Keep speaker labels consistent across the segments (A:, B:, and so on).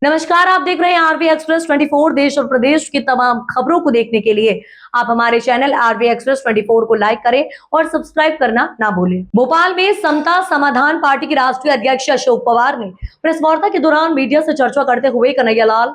A: नमस्कार, आप देख रहे हैं आरवी एक्सप्रेस 24। देश और प्रदेश की तमाम खबरों को देखने के लिए आप हमारे चैनल आरवी एक्सप्रेस 24 को लाइक करें और सब्सक्राइब करना ना भूलें। भोपाल में समता समाधान पार्टी के राष्ट्रीय अध्यक्ष अशोक पवार ने प्रेस वार्ता के दौरान मीडिया से चर्चा करते हुए कन्हैयालाल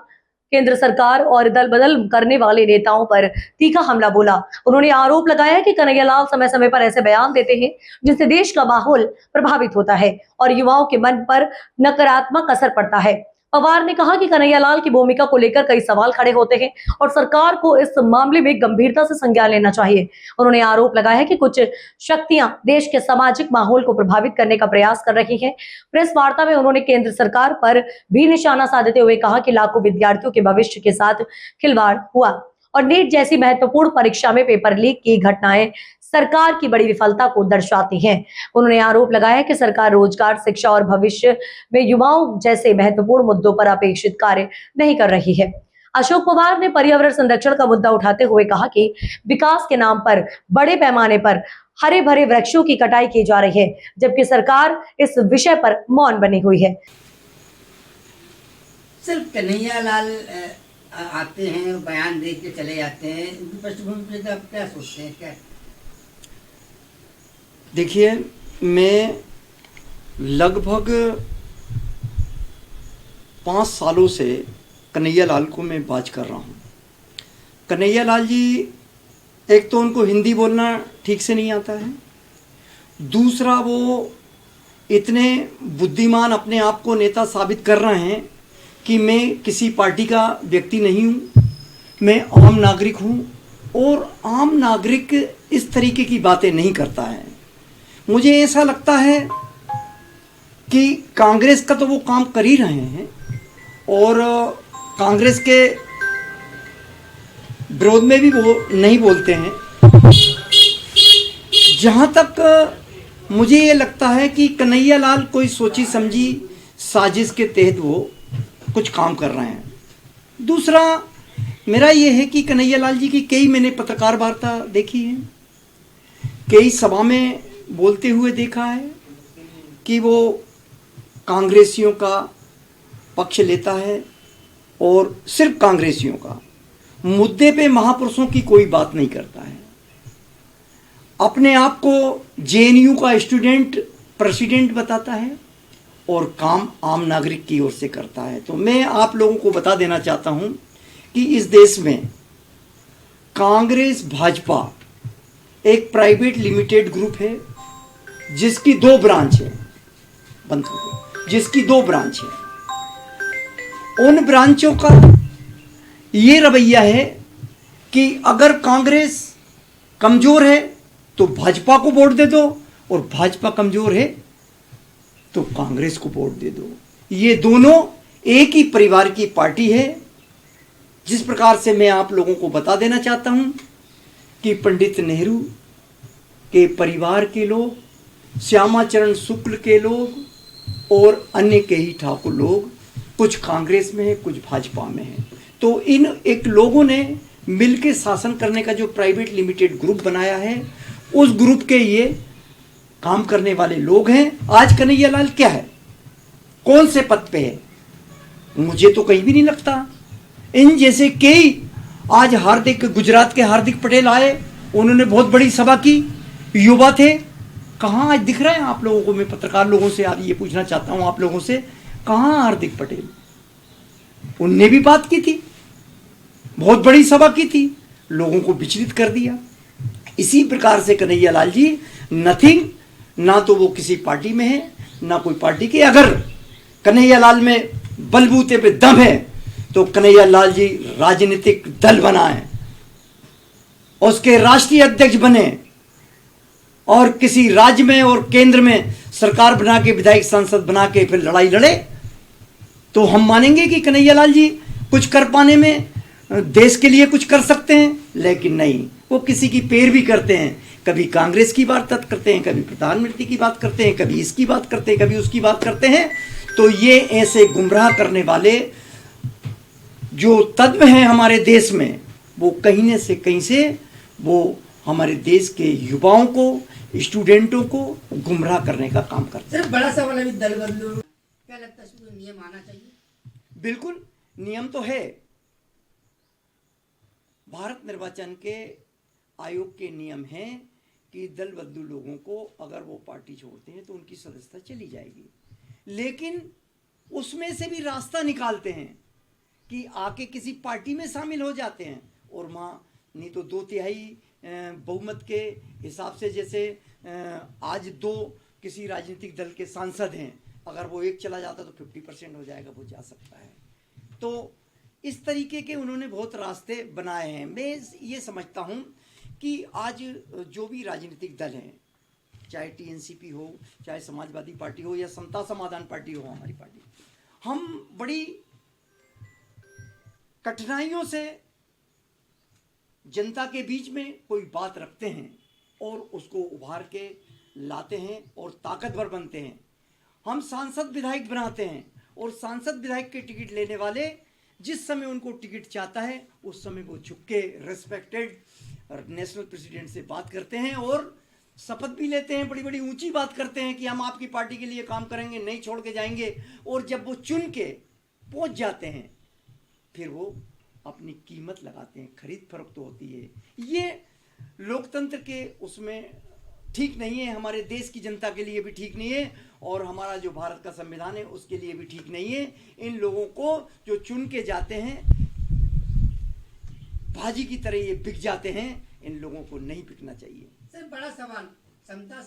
A: केंद्र सरकार और दल बदल करने वाले नेताओं पर तीखा हमला बोला। उन्होंने आरोप लगाया कि कन्हैयालाल समय समय पर ऐसे बयान देते हैं जिससे देश का माहौल प्रभावित होता है और युवाओं के मन पर नकारात्मक असर पड़ता है। पवार ने कहा कि कन्हैयालाल की भूमिका को लेकर कई सवाल खड़े होते हैं और सरकार को इस मामले में गंभीरता से संज्ञान लेना चाहिए। उन्होंने आरोप लगाया कि कुछ शक्तियां देश के सामाजिक माहौल को प्रभावित करने का प्रयास कर रही हैं। प्रेस वार्ता में उन्होंने केंद्र सरकार पर भी निशाना साधते हुए कहा कि लाखों विद्यार्थियों के भविष्य के साथ खिलवाड़ हुआ और नीट जैसी महत्वपूर्ण परीक्षा में पेपर लीक की घटनाएं सरकार की बड़ी विफलता को दर्शाती हैं। उन्होंने आरोप लगाया कि सरकार रोजगार, शिक्षा और भविष्य में युवाओं जैसे महत्वपूर्ण मुद्दों पर अपेक्षित कार्य नहीं कर रही है। अशोक पवार ने पर्यावरण संरक्षण का मुद्दा उठाते हुए कहा कि विकास के नाम पर बड़े पैमाने पर हरे भरे वृक्षों की कटाई की जा रही है, जबकि सरकार इस विषय पर मौन बनी हुई है।
B: सिर्फ कन्हैयालाल आते हैं, बयान दे के चले जाते हैं, पृष्ठभूमि पे आप क्या सोचते हैं? क्या
C: देखिए, मैं लगभग 5 सालों से कन्हैयालाल को मैं बात कर रहा हूँ। कन्हैयालाल जी, एक तो उनको हिंदी बोलना ठीक से नहीं आता है, दूसरा वो इतने बुद्धिमान अपने आप को नेता साबित कर रहे हैं कि मैं किसी पार्टी का व्यक्ति नहीं हूँ, मैं आम नागरिक हूँ और आम नागरिक इस तरीके की बातें नहीं करता है। मुझे ऐसा लगता है कि कांग्रेस का तो वो काम कर ही रहे हैं और कांग्रेस के विरोध में भी वो नहीं बोलते हैं। जहाँ तक मुझे ये लगता है कि कन्हैयालाल कोई सोची समझी साजिश के तहत वो कुछ काम कर रहे हैं। दूसरा मेरा ये है कि कन्हैयालाल जी की कई मैंने पत्रकार वार्ता देखी है, कई सभा में बोलते हुए देखा है कि वो कांग्रेसियों का पक्ष लेता है और सिर्फ कांग्रेसियों का, मुद्दे पे महापुरुषों की कोई बात नहीं करता है। अपने आप को जेएनयू का स्टूडेंट प्रेसिडेंट बताता है और काम आम नागरिक की ओर से करता है। तो मैं आप लोगों को बता देना चाहता हूं कि इस देश में कांग्रेस भाजपा एक प्राइवेट लिमिटेड ग्रुप है जिसकी 2 ब्रांच है, बंद कर दो, जिसकी 2 ब्रांच है। उन ब्रांचों का ये रवैया है कि अगर कांग्रेस कमजोर है तो भाजपा को वोट दे दो और भाजपा कमजोर है तो कांग्रेस को वोट दे दो। ये दोनों एक ही परिवार की पार्टी है। जिस प्रकार से मैं आप लोगों को बता देना चाहता हूं कि पंडित नेहरू के परिवार के लोग, श्यामाचरण शुक्ल के लोग और अन्य कई ठाकुर लोग कुछ कांग्रेस में है, कुछ भाजपा में है। तो इन एक लोगों ने मिलकर शासन करने का जो प्राइवेट लिमिटेड ग्रुप बनाया है, उस ग्रुप के ये काम करने वाले लोग हैं। आज कन्हैयालाल क्या है, कौन से पद पे है, मुझे तो कहीं भी नहीं लगता। इन जैसे कई, आज गुजरात के हार्दिक पटेल आए, उन्होंने बहुत बड़ी सभा की, युवा थे, कहाँ आज दिख रहे हैं आप लोगों को? मैं पत्रकार लोगों से आज ये पूछना चाहता हूं आप लोगों से, कहाँ हार्दिक पटेल? उनने भी बात की थी, बहुत बड़ी सभा की थी, लोगों को विचलित कर दिया। इसी प्रकार से कन्हैयालाल जी नथिंग, ना तो वो किसी पार्टी में है ना कोई पार्टी के। अगर कन्हैयालाल में बलबूते पे दम है तो कन्हैयालाल जी राजनीतिक दल बनाए, उसके राष्ट्रीय अध्यक्ष बने और किसी राज्य में और केंद्र में सरकार बना के, विधायक सांसद बना के फिर लड़ाई लड़े, तो हम मानेंगे कि कन्हैयालाल जी कुछ कर पाने में देश के लिए कुछ कर सकते हैं। लेकिन नहीं, वो किसी की पैरवी करते हैं, कभी कांग्रेस की बात करते हैं, कभी प्रधानमंत्री की बात करते हैं, कभी इसकी बात करते हैं, कभी उसकी बात करते हैं। तो ये ऐसे गुमराह करने वाले जो तत्व हैं हमारे देश में, वो कहीं से कहीं से वो हमारे देश के युवाओं को, स्टूडेंटों को गुमराह करने का काम करते हैं।
B: सिर्फ बड़ा सा वाला भी दल बदलू, क्या लगता है इसको नियम आना चाहिए?
C: बिल्कुल नियम तो है। भारत निर्वाचन के आयोग के नियम हैं कि दल बदलू लोगों को अगर वो पार्टी छोड़ते हैं तो उनकी सदस्यता चली जाएगी, लेकिन उसमें से भी रास्ता निकालते हैं कि आके किसी पार्टी में शामिल हो जाते हैं और वहाँ नहीं तो 2/3 बहुमत के हिसाब से, जैसे आज 2 किसी राजनीतिक दल के सांसद हैं, अगर वो एक चला जाता तो 50% हो जाएगा, वो जा सकता है। तो इस तरीके के उन्होंने बहुत रास्ते बनाए हैं। मैं ये समझता हूँ कि आज जो भी राजनीतिक दल हैं, चाहे टीएनसीपी हो, चाहे समाजवादी पार्टी हो या समता समाधान पार्टी हो, हमारी पार्टी, हम बड़ी कठिनाइयों से जनता के बीच में कोई बात रखते हैं और उसको उभार के लाते हैं और ताकतवर बनते हैं। हम सांसद विधायक बनाते हैं और सांसद विधायक के टिकट लेने वाले जिस समय उनको टिकट चाहता है उस समय वो झुक के रेस्पेक्टेड नेशनल प्रेसिडेंट से बात करते हैं और शपथ भी लेते हैं, बड़ी बड़ी ऊंची बात करते हैं कि हम आपकी पार्टी के लिए काम करेंगे, नहीं छोड़ के जाएंगे। और जब वो चुन के पहुंच जाते हैं फिर वो अपनी कीमत लगाते हैं, खरीद फरोख्त तो होती है। ये लोकतंत्र के उसमें ठीक नहीं है, हमारे देश की जनता के लिए भी ठीक नहीं है और हमारा जो भारत का संविधान है उसके लिए भी ठीक नहीं है। इन लोगों को जो चुन के जाते हैं भाजी की तरह ये बिक जाते हैं, इन लोगों को नहीं बिकना चाहिए।
B: सर बड़ा सवाल, समता